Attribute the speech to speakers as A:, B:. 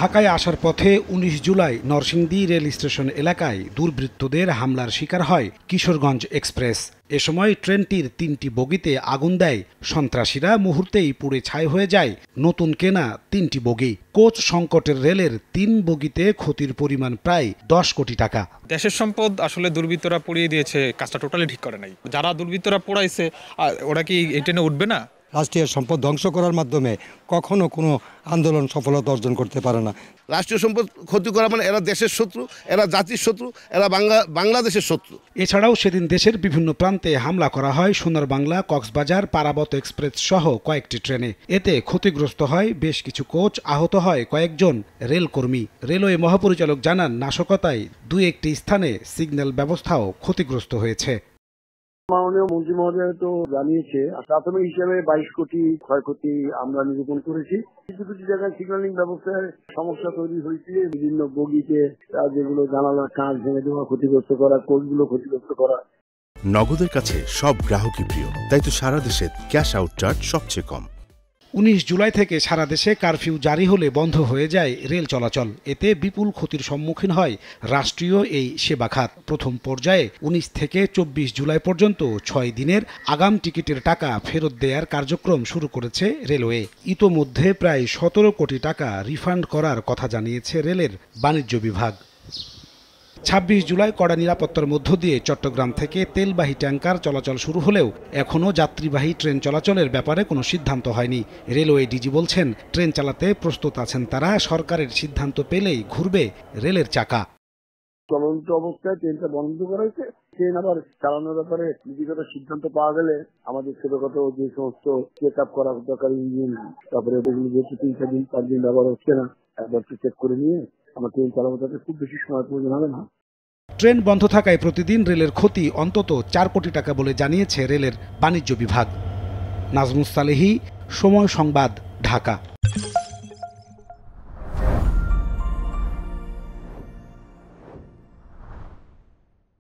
A: ঢাকায় আসার পথে ১৯ জুলাই নরসিংদী রেল স্টেশন এলাকায় দুর্বৃত্তদের হামলার শিকার হয় কিশোরগঞ্জ এক্সপ্রেস। এ সময় ট্রেনটির ৩টি বগিতে আগুন দেয় সন্ত্রাসীরা। মুহূর্তেই পুড়ে ছাই হয়ে যায় নতুন কেনা ৩টি বগি। কোচ সংকটের রেলের ৩ বগিতে ক্ষতির পরিমাণ প্রায় ১০ কোটি টাকা।
B: দেশের সম্পদ আসলে দুর্বৃত্তরা পুড়িয়ে দিয়েছে, কাজটা টোটালি ঠিক করে নাই। যারা দুর্বৃত্তরা পোড়াইছে ওরা কি এই ট্রেনে উঠবে না?
C: রাষ্ট্রীয় সম্পদ ধ্বংস করার মাধ্যমে কখনো কোনো আন্দোলন সফলতা অর্জন করতে পারে না।
D: রাষ্ট্রীয় সম্পদ ক্ষতি করা মানে এরা দেশের শত্রু, এরা জাতির শত্রু, এরা বাংলাদেশের শত্রু।
A: এছাড়াও সেদিন দেশের বিভিন্ন প্রান্তে হামলা করা হয় সোনার বাংলা, কক্সবাজার, পারাবত এক্সপ্রেস সহ কয়েকটি ট্রেনে। এতে ক্ষতিগ্রস্ত হয় বেশ কিছু কোচ, আহত হয় কয়েকজন রেলকর্মী। রেলওয়ে মহাপরিচালক জানান, নাশকতায় ২-১টি স্থানে সিগন্যাল ব্যবস্থাও ক্ষতিগ্রস্ত হয়েছে।
E: মাননীয় মন্ত্রী মহোদয় তো জানিয়েছে, প্রাথমিক হিসেবে ২২ কোটি ক্ষয়ক্ষতি আমরা নিরূপণ করেছি। কিছু কিছু জায়গায় সিগন্যালিং ব্যবস্থায় সমস্যা তৈরি হয়েছে। বিভিন্ন বগিতে যেগুলো জানালার কাঁচ ভেঙে দেওয়া, ক্ষতিগ্রস্ত করা, কোচগুলো ক্ষতিগ্রস্ত করা।
F: নগদের কাছে সব গ্রাহকই প্রিয়, তাই তো সারা দেশে ক্যাশ আউট চার্জ সবচেয়ে কম।
A: ১৯ জুলাই থেকে সারা দেশে কারফিউ জারি হলে বন্ধ হয়ে যায় রেল চলাচল। এতে বিপুল ক্ষতির সম্মুখীন হয় রাষ্ট্রীয় এই সেবা খাত। প্রথম পর্যায়ে ১৯ থেকে ২৪ জুলাই পর্যন্ত ৬ দিনের আগাম টিকিটের টাকা ফেরত দেওয়ার কার্যক্রম শুরু করেছে রেলওয়ে। ইতোমধ্যে প্রায় ১৭ কোটি টাকা রিফান্ড করার কথা জানিয়েছে রেলের বাণিজ্য বিভাগ। ২৬ জুলাই কড়া নিরাপত্তার মধ্য দিয়ে চট্টগ্রাম থেকে তেলবাহী ট্যাংকার চলাচল শুরু হলেও এখনও যাত্রীবাহী ট্রেন চলাচলের ব্যাপারে কোনো সিদ্ধান্ত হয়নি। রেলওয়ে ডিজি বলছেন, ট্রেন চালাতে প্রস্তুত আছেন তারা। সরকারের সিদ্ধান্ত পেলেই ঘুরবে রেলের চাকা।
E: চলন্ত অবস্থায় ট্রেনটা বন্ধ করা হয়েছে। ট্রেন আবার চালানোর ব্যাপারে নীতিগত সিদ্ধান্ত পাওয়া গেলে আমাদের ছোটখাটো যে সমস্ত চেক আপ করা দরকার, ইঞ্জিন, তারপরে ওগুলো যেহেতু ৩-৪ দিন ৫ দিন ব্যবহার হচ্ছে না, একবার চেক করে নিয়ে আমার ট্রেন চালানো তাতে খুব বেশি সময় প্রয়োজন হবে না।
A: ট্রেন বন্ধ থাকায় প্রতিদিন রেলের ক্ষতি অন্তত ৪ কোটি টাকা বলে জানিয়েছে রেলের বাণিজ্য বিভাগ। নাজমুস সালেহী, সময় সংবাদ, ঢাকা।